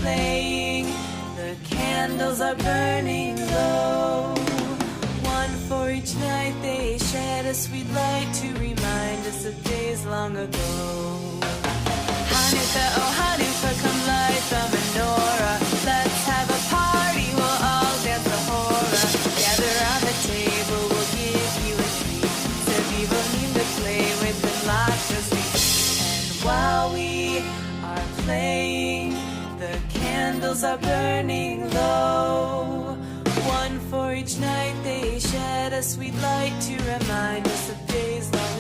playing, the candles are burning low. One for each night they shed a sweet light to remind us of days long ago. Hanukkah, oh Hanukkah, come light the menorah. Let's have a party, we'll all dance the hora. Gather around the table, we'll give you a treat. Sevivonim to play with and lots of sweet. And while we are playing, the candles are burning low. One for each night they shed a sweet light to remind us of days long